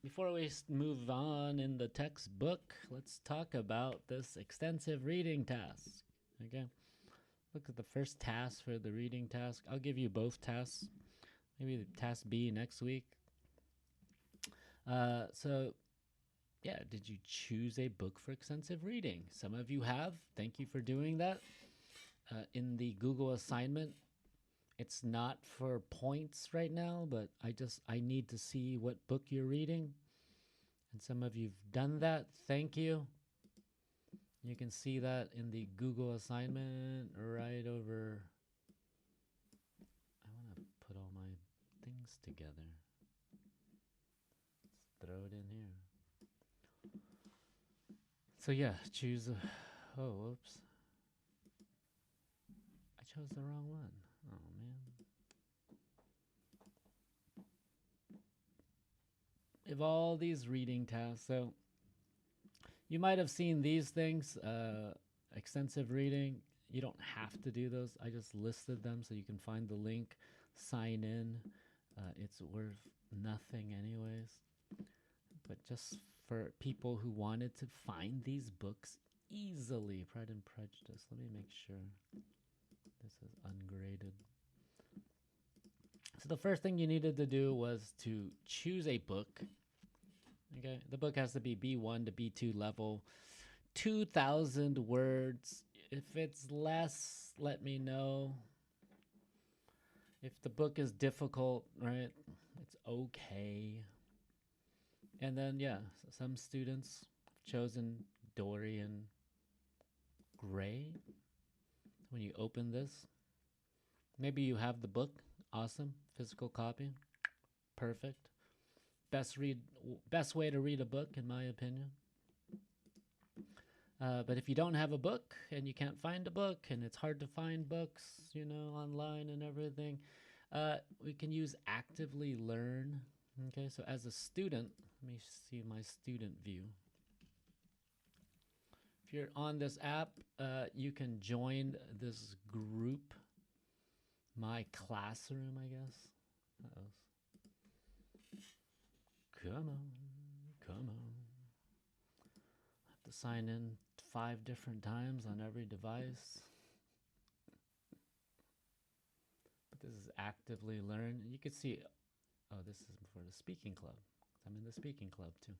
before we move on in the textbook, let's talk about this extensive reading task. Okay, look at the first task for the reading task. I'll give you both tasks. Maybe the task B next week. So yeah, did you choose a book for extensive reading? Some of you have. Thank you for doing that. In the Google assignment, it's not for points right now, but I need to see what book you're reading. And some of you've done that. Thank you. You can see that in the Google assignment right over. I want to put all my things together. Let's throw it in here. So yeah, choose a. Oh, whoops. I chose the wrong one. Oh man. Of all these reading tasks, so you might have seen these things. Extensive reading. You don't have to do those. I just listed them so you can find the link, sign in. It's worth nothing, anyways. But just for people who wanted to find these books easily, Pride and Prejudice. Let me make sure this is ungraded. So the first thing you needed to do was to choose a book. Okay, the book has to be B1 to B2 level, 2,000 words. If it's less, let me know. If the book is difficult, right, it's okay. And then, yeah, some students have chosen Dorian Gray. When you open this, maybe you have the book. Awesome. Physical copy. Perfect. Best way to read a book, in my opinion. But if you don't have a book and you can't find a book and it's hard to find books, online and everything, we can use Actively Learn. Okay, so as a student, let me see my student view. If you're on this app, you can join this group, My Classroom, I guess. Uh-oh. Come on, come on. I have to sign in 5 different times on every device. But this is Actively Learn. You can see, oh, this is for the speaking club. I'm in the speaking club too.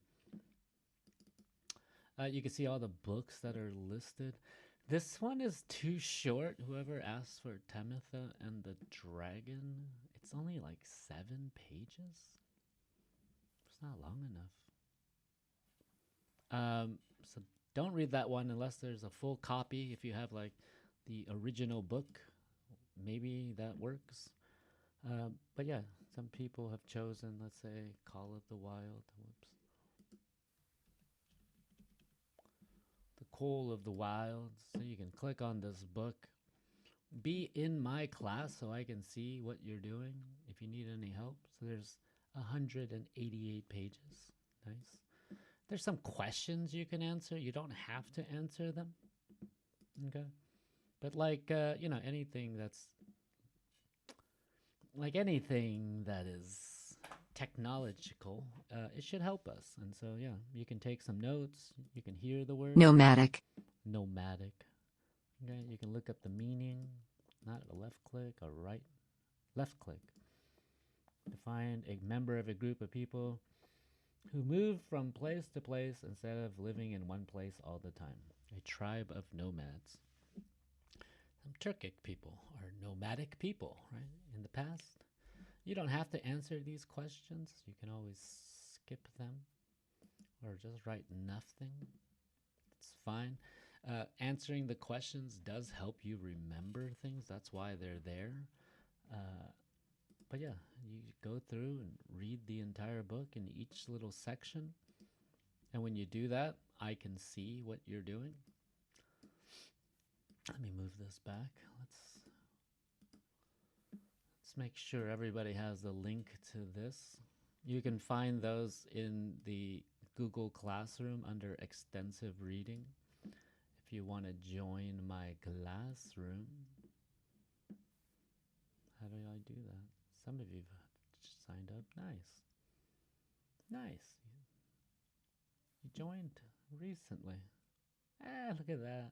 You can see all the books that are listed. This one is too short. Whoever asked for Temitha and the Dragon, it's only like 7 pages. It's not long enough. So don't read that one unless there's a full copy. If you have like the original book, maybe that works. But yeah, some people have chosen, let's say, Call of the Wild. Whoops. The Call of the Wild. So you can click on this book. Be in my class so I can see what you're doing if you need any help. So there's 188 pages. Nice. There's some questions you can answer. You don't have to answer them. Okay. But anything that's like anything that is technological, it should help us. And so, yeah, you can take some notes. You can hear the word Nomadic. nomadic. Okay, you can look up the meaning, not a left click, a right left click. Define a member of a group of people who move from place to place instead of living in one place all the time. A tribe of nomads. Some Turkic people are nomadic people, right? In the past. You don't have to answer these questions. You can always skip them or just write nothing. It's fine. Answering the questions does help you remember things. That's why they're there. But yeah, you go through and read the entire book in each little section. And when you do that, I can see what you're doing. Let me move this back. Let's make sure everybody has the link to this. You can find those in the Google Classroom under extensive reading. If you want to join my classroom, how do I do that? Some of you have signed up. Nice. joined recently. Ah, look at that.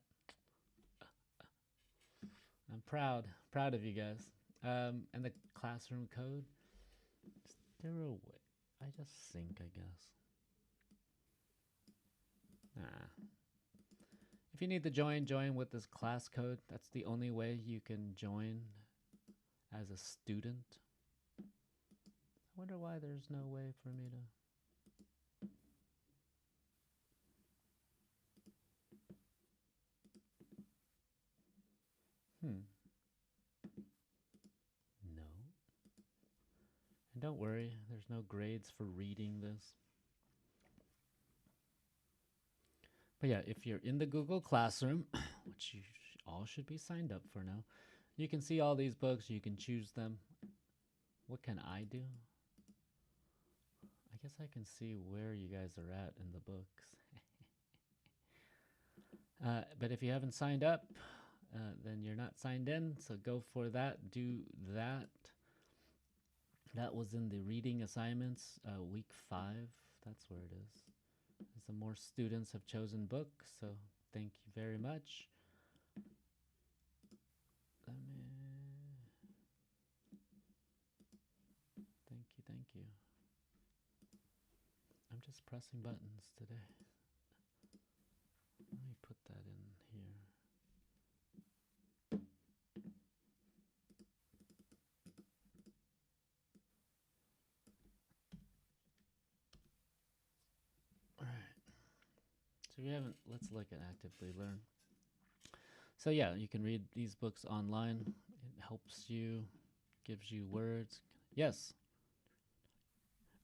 I'm proud of you guys. And the classroom code, is there a way? I just sync, I guess. Ah. If you need to join with this class code. That's the only way you can join as a student. I wonder why there's no way for me to. No. And don't worry, there's no grades for reading this. But yeah, if you're in the Google Classroom, which you all should be signed up for now, you can see all these books. You can choose them. What can I do? I guess I can see where you guys are at in the books. But if you haven't signed up, then you're not signed in. So go for that. Do that. That was in the reading assignments, week 5. That's where it is. Some more students have chosen books, so thank you very much. Thank you. I'm just pressing buttons today. Let me put that in here. All right. So we haven't, let's look at Actively Learn. So yeah, you can read these books online. It helps you, gives you words. Yes.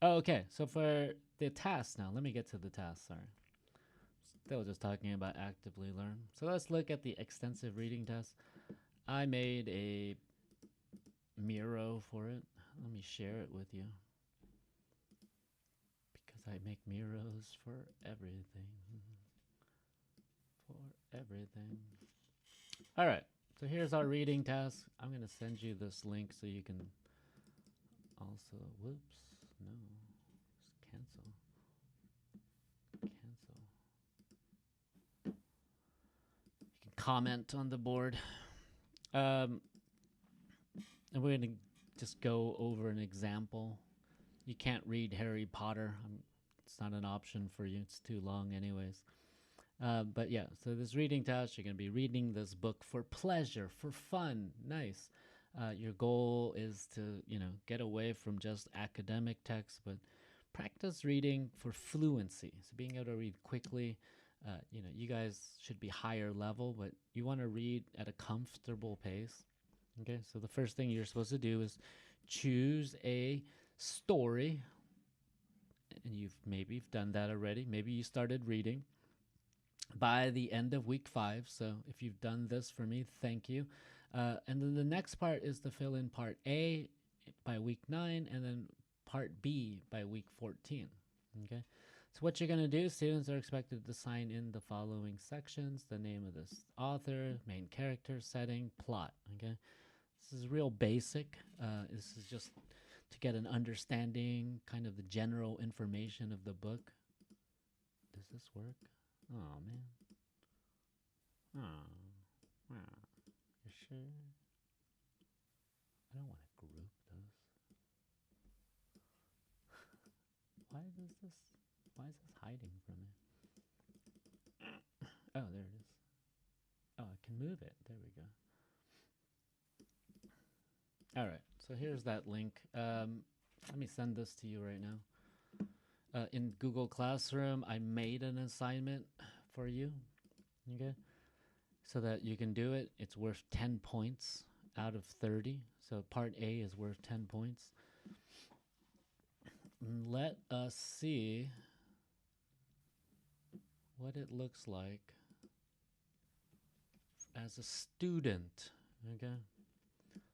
Oh, okay. So for the task now, let me get to the task. Sorry. Still just talking about Actively Learn. So let's look at the extensive reading test. I made a Miro for it. Let me share it with you. Because I make Miros for everything. For everything. All right. So here's our reading task. I'm going to send you this link so you can also, whoops, no, just cancel. You can comment on the board. And we're going to just go over an example. You can't read Harry Potter. It's not an option for you. It's too long anyways. But yeah, so this reading task, you're going to be reading this book for pleasure, for fun. Nice. Your goal is to, get away from just academic texts, but practice reading for fluency. So being able to read quickly. You guys should be higher level, but you want to read at a comfortable pace. Okay, so the first thing you're supposed to do is choose a story. And you've done that already. Maybe you started reading by the end of week 5. So if you've done this for me, thank you. And then the next part is to fill in part A by week 9 and then part B by week 14. Okay. So what you're going to do, students are expected to sign in the following sections: the name of this author, main character, setting, plot. Okay. This is real basic. This is just to get an understanding, kind of the general information of the book. Does this work? Oh, man. Oh, wow. You sure? I don't want to group those. Why is this hiding from me? Oh, there it is. Oh, I can move it. There we go. All right. So here's that link. Let me send this to you right now. In Google Classroom, I made an assignment for you. Okay. So that you can do it. It's worth 10 points out of 30. So part A is worth 10 points. Let us see what it looks like as a student. Okay.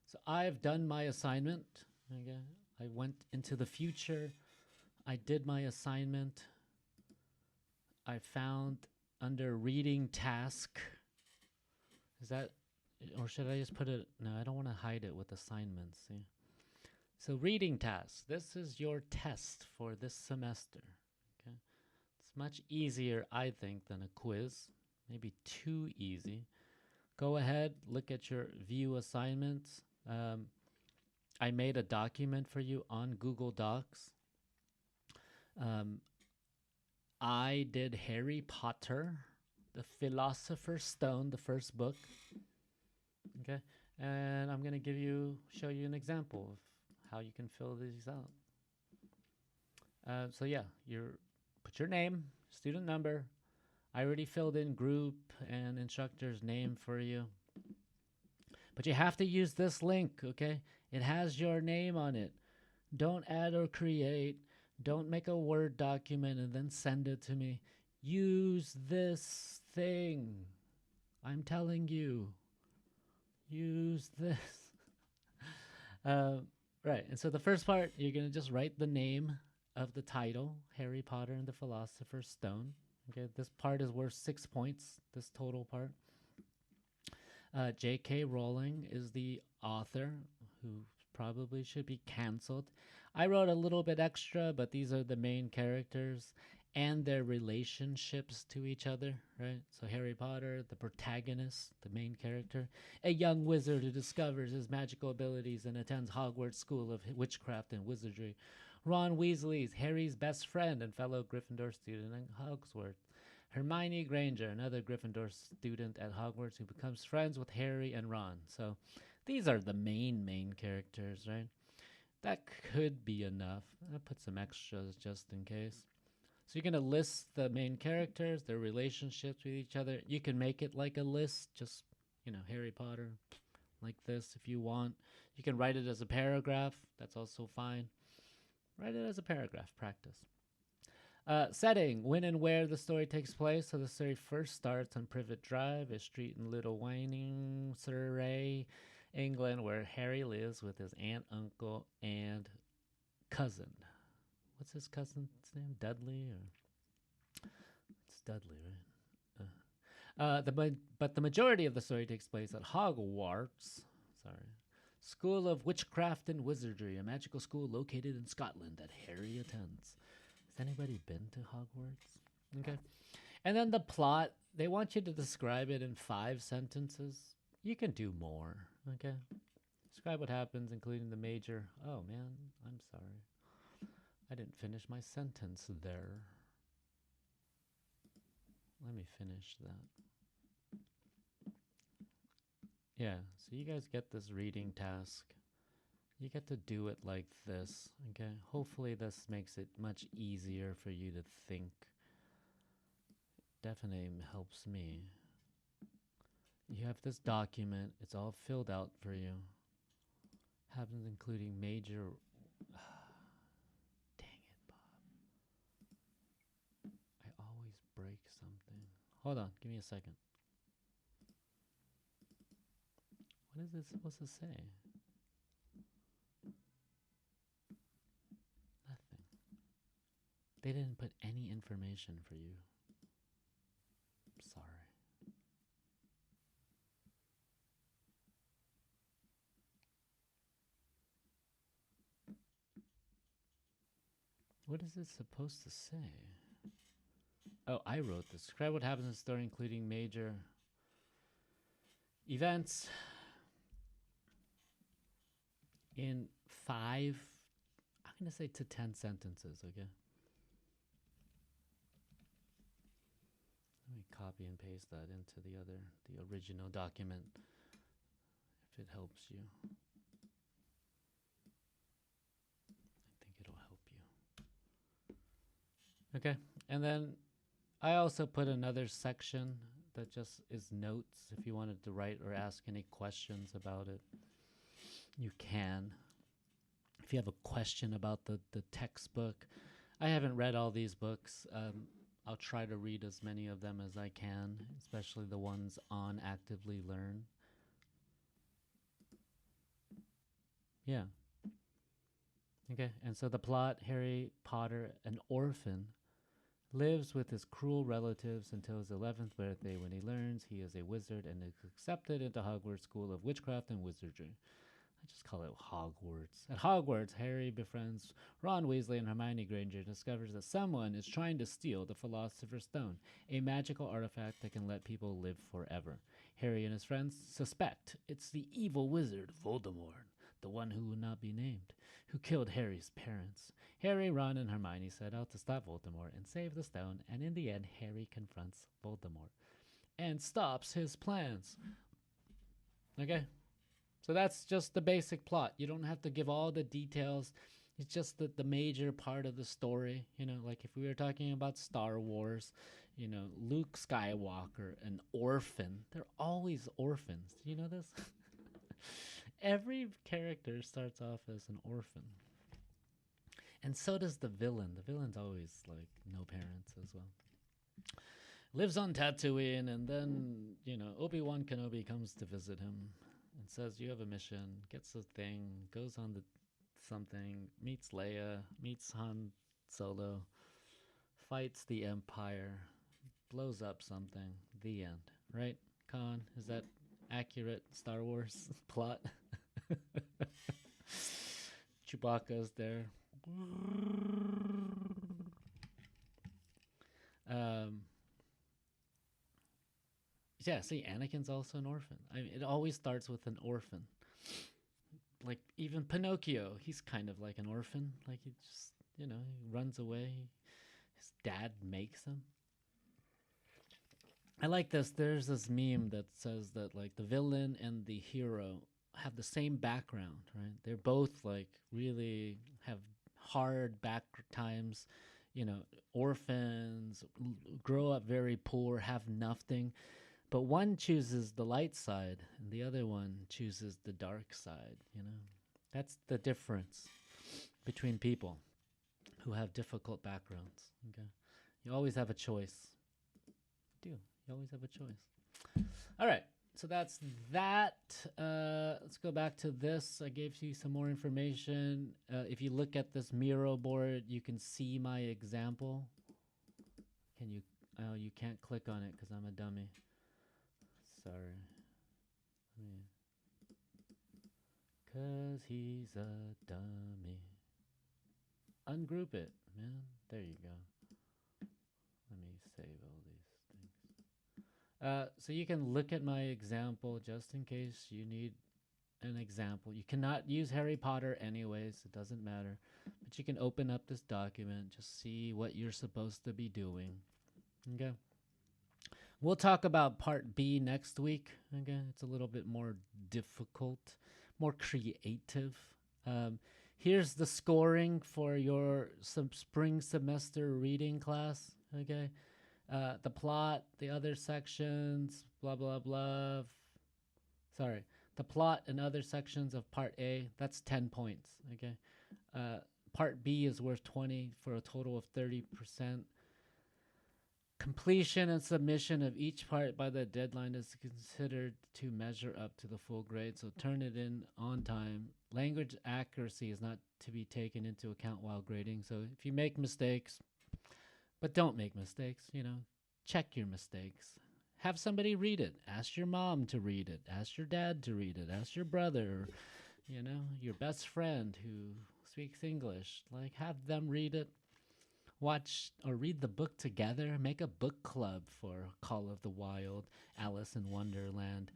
So I've done my assignment. Okay. I went into the future. I did my assignment. I found under reading task. Is that, or should I just put it? No, I don't want to hide it with assignments. See? So reading task. This is your test for this semester. Okay. Let's It's much easier, I think, than a quiz. Maybe too easy. Go ahead, look at your view assignments. I made a document for you on Google Docs. Um, I did Harry Potter, the Philosopher's Stone, the first book. Okay, and I'm gonna show you an example of how you can fill these out. So yeah, put your name, student number. I already filled in group and instructor's name for you. But you have to use this link, okay? It has your name on it. Don't add or create. Don't make a Word document and then send it to me. Use this thing. I'm telling you. Use this. Right. And so the first part, you're going to just write the name of the title, Harry Potter and the Philosopher's Stone. Okay. This part is worth 6 points, this total part. J.K. Rowling is the author, who probably should be canceled. I wrote a little bit extra, but these are the main characters and their relationships to each other, right? So Harry Potter, the protagonist, the main character, a young wizard who discovers his magical abilities and attends Hogwarts School of Witchcraft and Wizardry. Ron Weasley is Harry's best friend and fellow Gryffindor student at Hogwarts. Hermione Granger, another Gryffindor student at Hogwarts who becomes friends with Harry and Ron. So these are the main characters, right? That could be enough. I'll put some extras just in case. So you're going to list the main characters, their relationships with each other. You can make it like a list, just, Harry Potter, like this if you want. You can write it as a paragraph. That's also fine. Write it as a paragraph, practice. Setting, when and where the story takes place. So the story first starts on Privet Drive, a street in Little Whining, Surrey, England, where Harry lives with his aunt, uncle, and cousin. What's his cousin's name? Dudley? It's Dudley, right? But the majority of the story takes place at Hogwarts. School of Witchcraft and Wizardry, a magical school located in Scotland that Harry attends. Has anybody been to Hogwarts? Okay. And then the plot, they want you to describe it in 5 sentences. You can do more, okay? Describe what happens, including the major... Oh, man, I'm sorry. I didn't finish my sentence there. Let me finish that. Yeah, so you guys get this reading task. You get to do it like this, okay? Hopefully this makes it much easier for you to think. Definitely helps me. You have this document. It's all filled out for you. Happens including major... Dang it, Bob. I always break something. Hold on, give me a second. What is this supposed to say? Nothing. They didn't put any information for you. I'm sorry. What is it supposed to say? Oh, I wrote this. Describe what happens in the story, including major events in 5, I'm going to say to 10 sentences, okay? Let me copy and paste that into the original document, if it helps you. I think it'll help you. Okay, and then I also put another section that just is notes. If you wanted to write or ask any questions about it, you can. If you have a question about the textbook, I haven't read all these books. I'll try to read as many of them as I can, especially the ones on Actively Learn. Yeah. Okay, and so the plot, Harry Potter, an orphan, lives with his cruel relatives until his 11th birthday when he learns he is a wizard and is accepted into Hogwarts School of Witchcraft and Wizardry. I just call it Hogwarts. At Hogwarts, Harry befriends Ron Weasley, and Hermione Granger discovers that someone is trying to steal the Philosopher's Stone, a magical artifact that can let people live forever. Harry and his friends suspect it's the evil wizard Voldemort, the one who will not be named, who killed Harry's parents. Harry, Ron, and Hermione set out to stop Voldemort and save the stone, and in the end, Harry confronts Voldemort and stops his plans. Okay? So that's just the basic plot. You don't have to give all the details. It's just the major part of the story. You know, like if we were talking about Star Wars, you know, Luke Skywalker, an orphan. They're always orphans. Do you know this? Every character starts off as an orphan. And so does the villain. The villain's always like no parents as well. Lives on Tatooine, and then, you know, Obi-Wan Kenobi comes to visit him and says, you have a mission, gets a thing, goes on to something, meets Leia, meets Han Solo, fights the Empire, blows up something, the end. Right, Khan? Is that accurate Star Wars plot? Chewbacca's there. Yeah, see, Anakin's also an orphan. I mean, it always starts with an orphan. Like, even Pinocchio, he's kind of like an orphan. Like, he just, you know, he runs away. His dad makes him. I like this. There's this meme that says that, like, the villain and the hero have the same background, right? They're both, like, really have hard back times, you know, orphans, grow up very poor, have nothing. But one chooses the light side and the other one chooses the dark side, you know. That's the difference between people who have difficult backgrounds, okay? You always have a choice. You do. You always have a choice. All right. So that's that. Let's go back to this. I gave you some more information. If you look at this Miro board, you can see my example. Can you? Oh, you can't click on it because I'm a dummy. Sorry. Cause he's a dummy. Ungroup it, man. There you go. Let me save all these things. So you can look at my example just in case you need an example. You cannot use Harry Potter anyways. It doesn't matter. But you can open up this document. Just see what you're supposed to be doing. Okay. We'll talk about part B next week. Again, it's a little bit more difficult, more creative. Here's the scoring for your spring semester reading class. Okay, the plot, the other sections, blah blah blah. Sorry, the plot and other sections of part A. That's 10 points. Okay, part B is worth 20 for a total of 30%. Completion and submission of each part by the deadline is considered to measure up to the full grade, so turn it in on time. Language accuracy is not to be taken into account while grading, so if you make mistakes, but don't make mistakes, you know, check your mistakes. Have somebody read it. Ask your mom to read it. Ask your dad to read it. Ask your brother, you know, your best friend who speaks English. Like, have them read it. Watch or read the book together. Make a book club for Call of the Wild, Alice in Wonderland,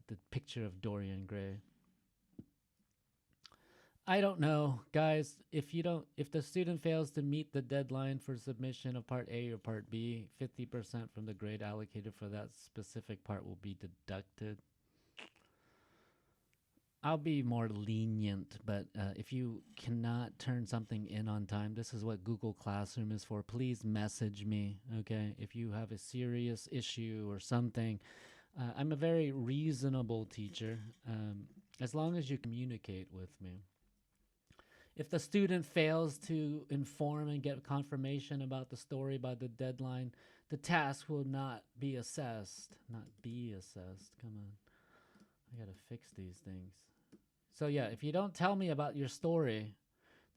the Picture of Dorian Gray. I don't know, guys. If the student fails to meet the deadline for submission of part A or part B, 50% from the grade allocated for that specific part will be deducted. I'll be more lenient, but if you cannot turn something in on time, this is what Google Classroom is for. Please message me, okay? If you have a serious issue or something, I'm a very reasonable teacher, as long as you communicate with me. If the student fails to inform and get confirmation about the story by the deadline, the task will not be assessed. Not be assessed. Come on. I gotta fix these things. So yeah, if you don't tell me about your story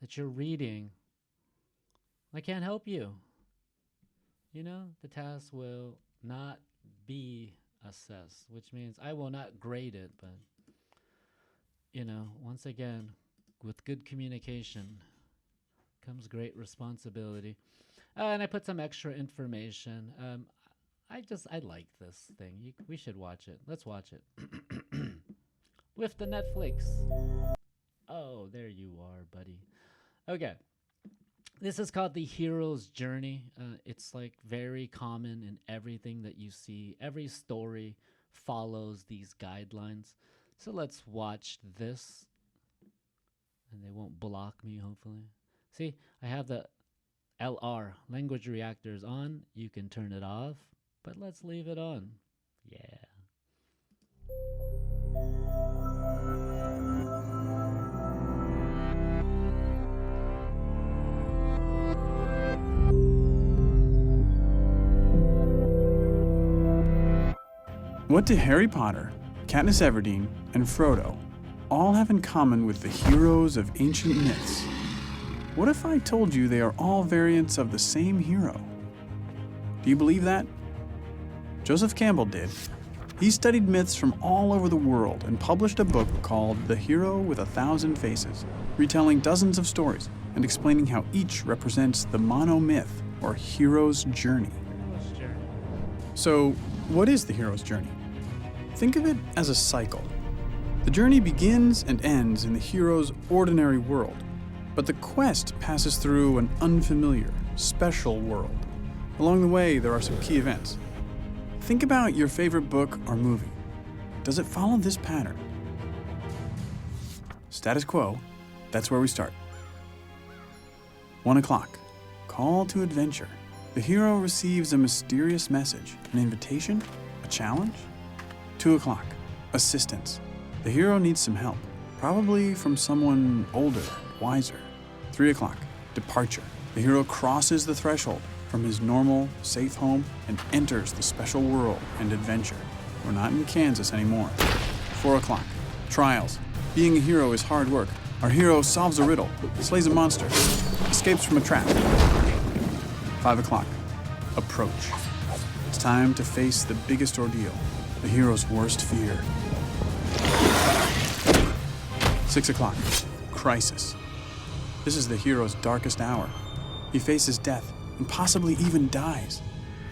that you're reading, I can't help you. You know, the task will not be assessed, which means I will not grade it, but once again, with good communication comes great responsibility. And I put some extra information. I like this thing. We should watch it. Let's watch it. With the Netflix. Oh, there you are, buddy. Okay. This is called The Hero's Journey. It's like very common in everything that you see. Every story follows these guidelines. So let's watch this. And they won't block me, hopefully. See, I have the LR, language reactors, on. You can turn it off, but let's leave it on. Yeah. What do Harry Potter, Katniss Everdeen, and Frodo all have in common with the heroes of ancient myths? What if I told you they are all variants of the same hero? Do you believe that? Joseph Campbell did. He studied myths from all over the world and published a book called The Hero with a Thousand Faces, retelling dozens of stories and explaining how each represents the monomyth, or hero's journey. So, what is the hero's journey? Think of it as a cycle. The journey begins and ends in the hero's ordinary world, but the quest passes through an unfamiliar, special world. Along the way, there are some key events. Think about your favorite book or movie. Does it follow this pattern? Status quo, that's where we start. 1 o'clock, call to adventure. The hero receives a mysterious message, an invitation, a challenge. 2 o'clock, assistance. The hero needs some help, probably from someone older, wiser. 3 o'clock, departure. The hero crosses the threshold from his normal, safe home and enters the special world and adventure. We're not in Kansas anymore. 4 o'clock, trials. Being a hero is hard work. Our hero solves a riddle, slays a monster, escapes from a trap. 5 o'clock, approach. It's time to face the biggest ordeal, the hero's worst fear. 6 o'clock, crisis. This is the hero's darkest hour. He faces death and possibly even dies,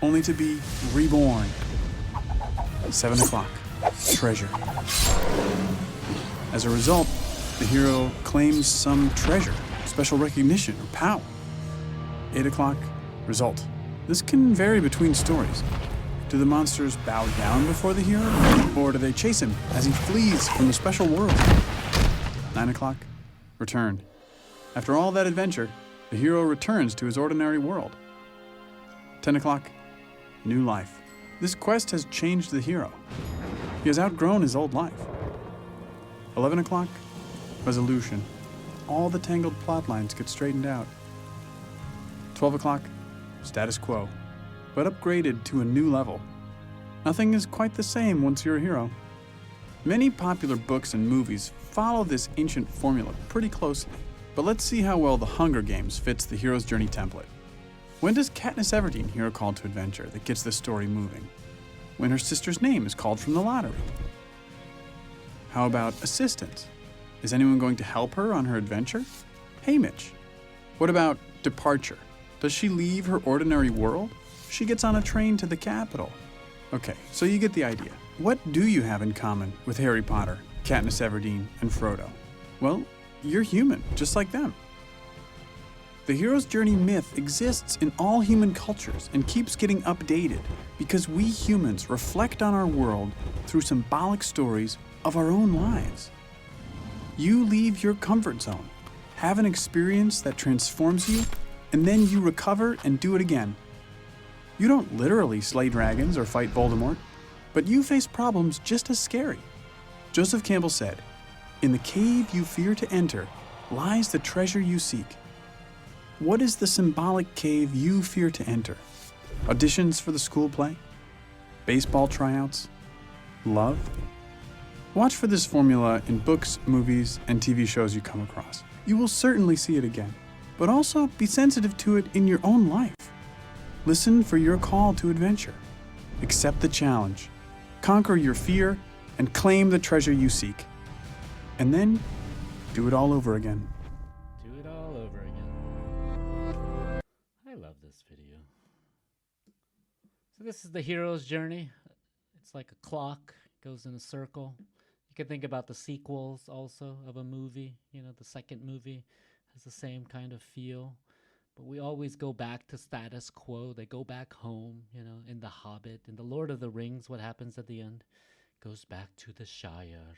only to be reborn. 7 o'clock, treasure. As a result, the hero claims some treasure, special recognition, or power. 8 o'clock, result. This can vary between stories. Do the monsters bow down before the hero, or do they chase him as he flees from the special world? 9 o'clock, return. After all that adventure, the hero returns to his ordinary world. 10 o'clock, new life. This quest has changed the hero. He has outgrown his old life. 11 o'clock, resolution. All the tangled plot lines get straightened out. 12 o'clock, status quo, but upgraded to a new level. Nothing is quite the same once you're a hero. Many popular books and movies follow this ancient formula pretty closely, but let's see how well The Hunger Games fits the hero's journey template. When does Katniss Everdeen hear a call to adventure that gets the story moving? When her sister's name is called from the lottery. How about assistance? Is anyone going to help her on her adventure? Haymitch. What about departure? Does she leave her ordinary world? She gets on a train to the capital. Okay, so you get the idea. What do you have in common with Harry Potter, Katniss Everdeen, and Frodo? Well, you're human, just like them. The hero's journey myth exists in all human cultures and keeps getting updated because we humans reflect on our world through symbolic stories of our own lives. You leave your comfort zone, have an experience that transforms you, and then you recover and do it again. You don't literally slay dragons or fight Voldemort, but you face problems just as scary. Joseph Campbell said, "In the cave you fear to enter lies the treasure you seek." What is the symbolic cave you fear to enter? Auditions for the school play? Baseball tryouts? Love? Watch for this formula in books, movies, and TV shows you come across. You will certainly see it again, but also be sensitive to it in your own life. Listen for your call to adventure. Accept the challenge. Conquer your fear and claim the treasure you seek. and then do it all over again. Do it all over again. I love this video. So this is the hero's journey. It's like a clock, goes in a circle. You can think about the sequels also of a movie. You know, the second movie has the same kind of feel. But we always go back to status quo. They go back home, you know, in The Hobbit. In The Lord of the Rings, what happens at the end goes back to the Shire.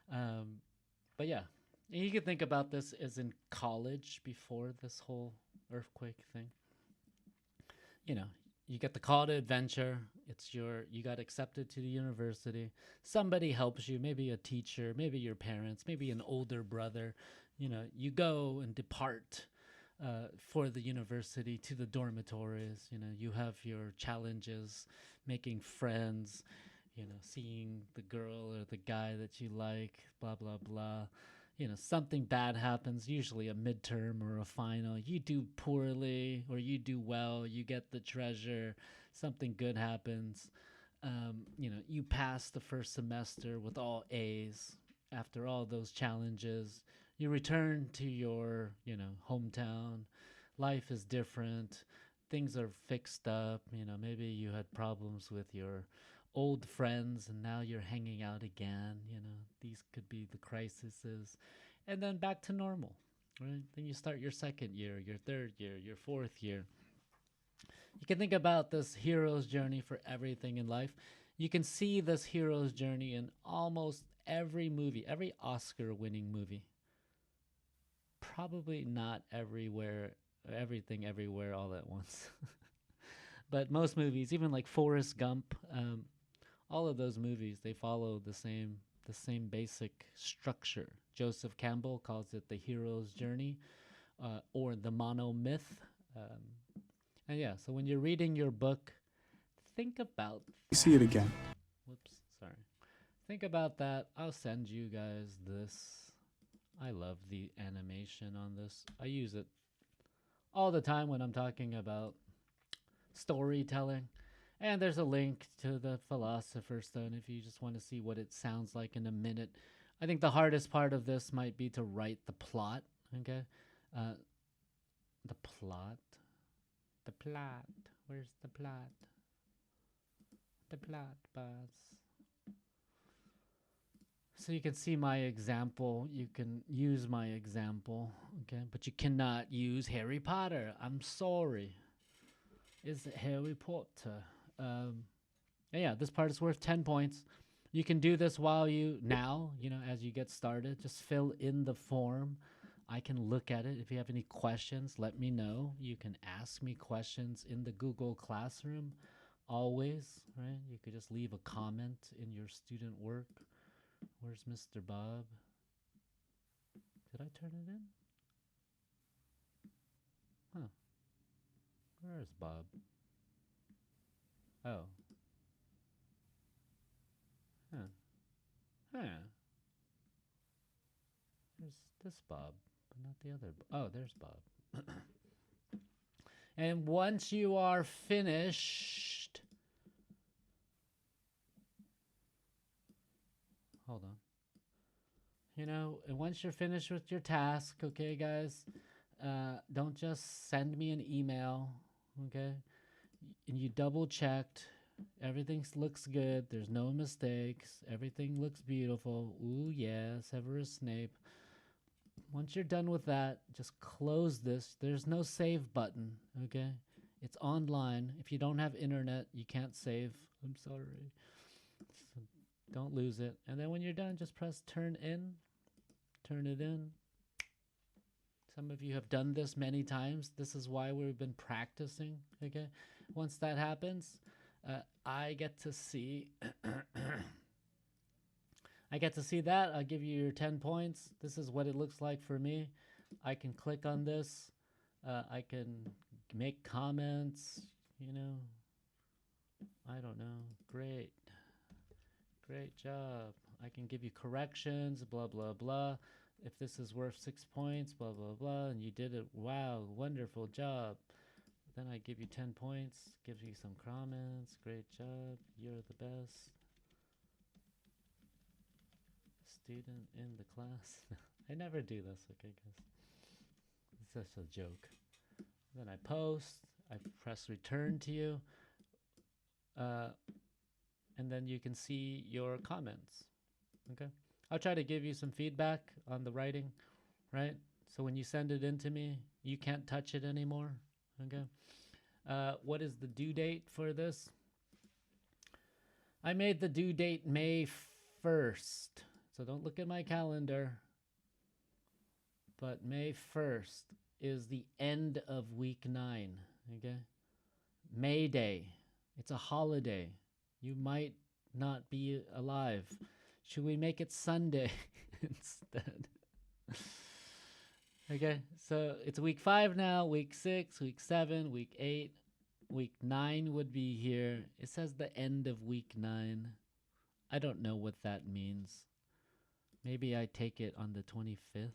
But yeah, you can think about this as in college before this whole earthquake thing. You know, you get the call to adventure. You got accepted to the university. Somebody helps you, maybe a teacher, maybe your parents, maybe an older brother. You know, you go and depart for the university to the dormitories. You know, you have your challenges, making friends, you know, seeing the girl or the guy that you like, blah, blah, blah. You know, something bad happens, usually a midterm or a final. You do poorly or you do well, you get the treasure, something good happens. You know, you pass the first semester with all A's after all those challenges. You return to your, you know, hometown. Life is different. Things are fixed up. You know, maybe you had problems with your old friends and now you're hanging out again. You know, these could be the crises. And then back to normal, right? Then you start your second year, your third year, your fourth year. You can think about this hero's journey for everything in life. You can see this hero's journey in almost every movie, every Oscar winning movie. Probably not everywhere, everything everywhere all at once. But most movies, even like Forrest Gump, all of those movies, they follow the same basic structure. Joseph Campbell calls it the hero's journey, or the monomyth. And yeah, so when you're reading your book, think about that. See it again. Whoops, sorry. Think about that. I'll send you guys this. I love the animation on this. I use it all the time when I'm talking about storytelling. And there's a link to the Philosopher's Stone if you just want to see what it sounds like in a minute. I think the hardest part of this might be to write the plot. Okay, the plot. The plot. Where's the plot? The plot, Buzz. So you can see my example. You can use my example, okay? But you cannot use Harry Potter. I'm sorry. Is it Harry Potter? Yeah, this part is worth 10 points. You can do this while as you get started. Just fill in the form. I can look at it. If you have any questions, let me know. You can ask me questions in the Google Classroom always, right? You could just leave a comment in your student work. Where's Mr. Bob? Did I turn it in? Huh. Where is Bob? Oh. Huh. Huh. There's this Bob, but not the other. Oh, there's Bob. And once you are finished, hold on. And once you're finished with your task, okay, guys, don't just send me an email, okay? And you double checked. Everything looks good. There's no mistakes. Everything looks beautiful. Ooh, yeah, Severus Snape. Once you're done with that, just close this. There's no save button, okay? It's online. If you don't have internet, you can't save. I'm sorry. So don't lose it. And then when you're done, just press turn in. Turn it in. Some of you have done this many times. This is why we've been practicing, okay? Once that happens, I get to see that. I'll give you your 10 points. This is what it looks like for me. I can click on this. I can make comments, I don't know. Great job. I can give you corrections, blah, blah, blah. If this is worth 6 points, blah, blah, blah, and you did it, wow, wonderful job. Then I give you 10 points, give you some comments, great job, you're the best. student in the class. I never do this, okay, guys? It's just a joke. Then I post, I press return to you, and then you can see your comments, okay? I'll try to give you some feedback on the writing, right? So when you send it in to me, you can't touch it anymore, okay? What is the due date for this? I made the due date May 1st. So don't look at my calendar. But May 1st is the end of week 9, okay? May Day. It's a holiday. You might not be alive. Should we make it Sunday instead? Okay, so it's week 5 now, week 6, week 7, week 8, week 9 would be here. It says the end of week 9. I don't know what that means. Maybe I take it on the 25th.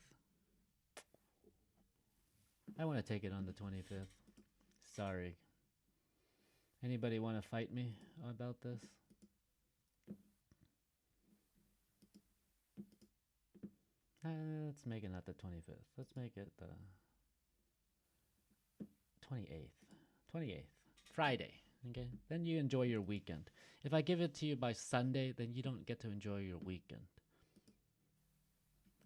I want to take it on the 25th. Sorry. Anybody want to fight me about this? Let's make it not the 25th. Let's make it the 28th. 28th. Friday. Okay? Then you enjoy your weekend. If I give it to you by Sunday, then you don't get to enjoy your weekend.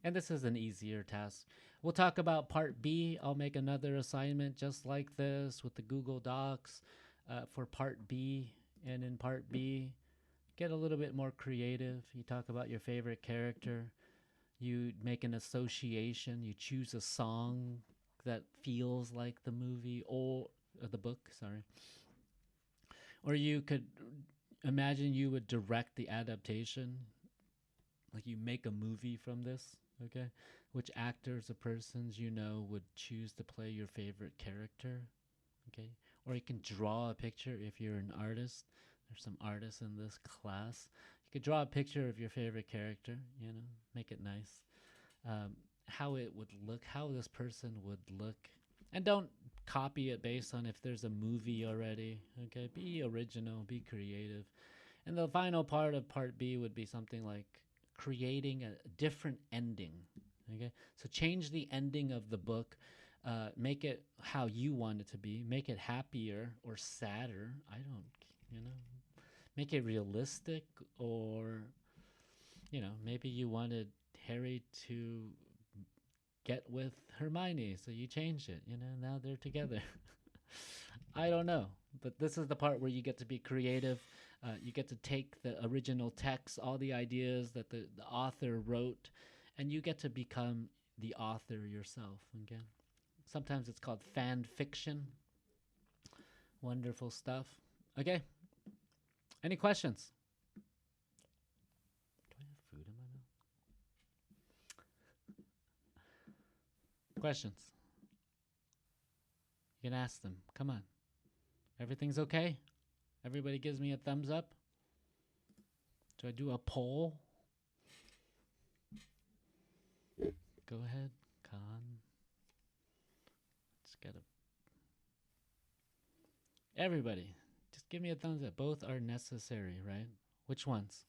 And this is an easier task. We'll talk about part B. I'll make another assignment just like this with the Google Docs for part B. And in part B, get a little bit more creative. You talk about your favorite character. You make an association. You choose a song that feels like the movie or the book, sorry. Or you could imagine you would direct the adaptation. Like you make a movie from this, okay? Which actors or persons you know would choose to play your favorite character, okay? Or you can draw a picture if you're an artist. There's some artists in this class. You could draw a picture of your favorite character, you know, make it nice. How it would look, how this person would look. And don't copy it based on if there's a movie already, okay? Be original, be creative. And the final part of part B would be something like creating a different ending, okay? So change the ending of the book, make it how you want it to be, make it happier or sadder. I don't, you know, make it realistic, or, you know, maybe you wanted Harry to get with Hermione, so you changed it, you know, now they're together. I don't know, but this is the part where you get to be creative. You get to take the original text, all the ideas that the author wrote, and you get to become the author yourself, okay? Sometimes it's called fan fiction. Wonderful stuff. Okay. Any questions? Do I have food in my mouth? Questions? You can ask them. Come on. Everything's okay? Everybody gives me a thumbs up? Do I do a poll? Go ahead, Khan. Let's get a... Everybody, just give me a thumbs up. Both are necessary, right? Which ones?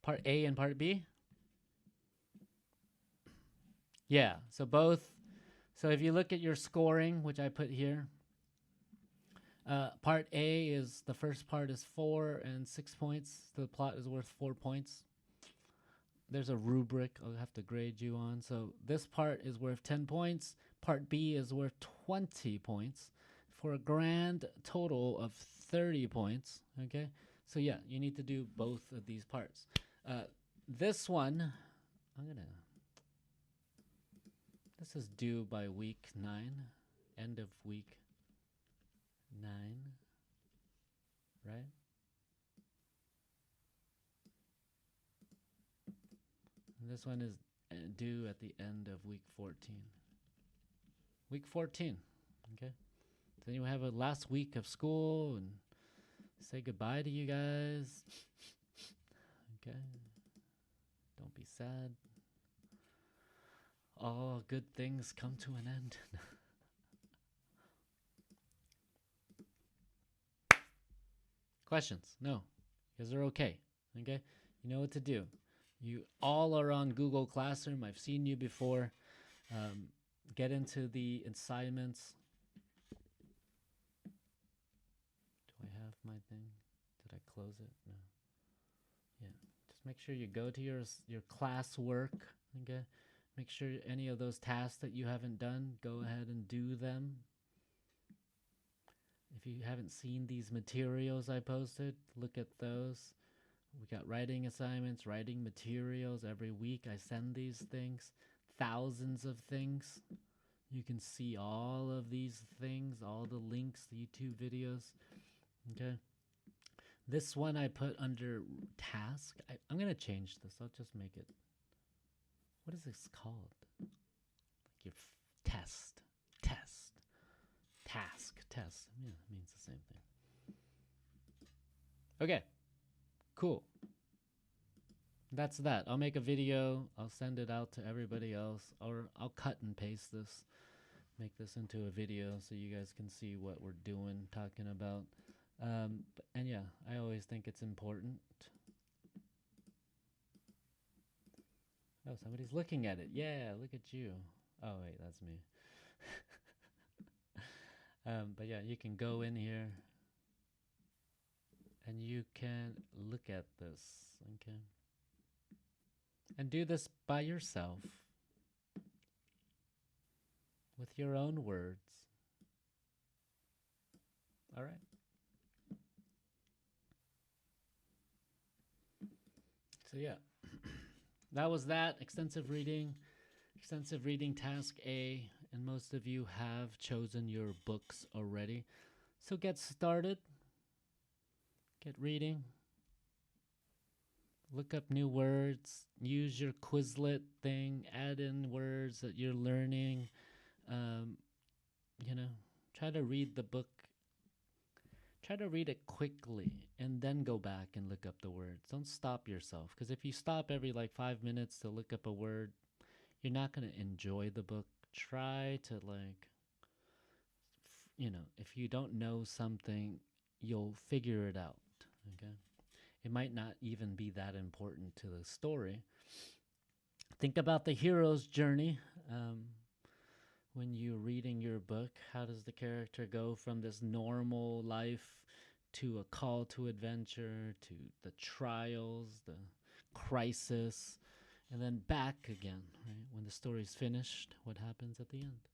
Part A and Part B? Yeah, so both. So if you look at your scoring, which I put here, part A is, the first part is 4 and 6 points. The plot is worth 4 points. There's a rubric I'll have to grade you on. So this part is worth 10 points. Part B is worth 20 points for a grand total of 30 points. Okay, so yeah, you need to do both of these parts. This one, this is due by week 9, end of week 9, right? And this one is due at the end of week 14. Week 14, okay? Then you have a last week of school and say goodbye to you guys. Okay? Don't be sad. All good things come to an end. Questions? No. You guys are okay. Okay? You know what to do. You all are on Google Classroom. I've seen you before. Get into the assignments. Do I have my thing? Did I close it? No. Yeah. Just make sure you go to your classwork. Okay. Make sure any of those tasks that you haven't done, go ahead and do them. If you haven't seen these materials I posted, look at those. We got writing assignments, writing materials. Every week I send these things, thousands of things. You can see all of these things, all the links, the YouTube videos. Okay. This one I put under task. I'm going to change this. I'll just make it. What is this called? Like your test. Task. Test. Yeah, it means the same thing. Okay. Cool. That's that. I'll make a video. I'll send it out to everybody else. Or I'll cut and paste this. Make this into a video so you guys can see what we're doing, talking about. And yeah, I always think it's important. Oh, somebody's looking at it. Yeah, look at you. Oh, wait, that's me. But yeah, you can go in here and you can look at this, okay? And do this by yourself with your own words. All right. So yeah, that was that. Extensive reading task A, and most of you have chosen your books already. So get started. Get reading. Look up new words. Use your Quizlet thing. Add in words that you're learning. Try to read the book. Try to read it quickly and then go back and look up the words. Don't stop yourself, because if you stop every 5 minutes to look up a word, you're not going to enjoy the book. Try to if you don't know something, you'll figure it out, okay? It might not even be that important to the story. Think about the hero's journey. When you're reading your book, how does the character go from this normal life to a call to adventure, to the trials, the crisis, and then back again, right? When the story's finished, what happens at the end?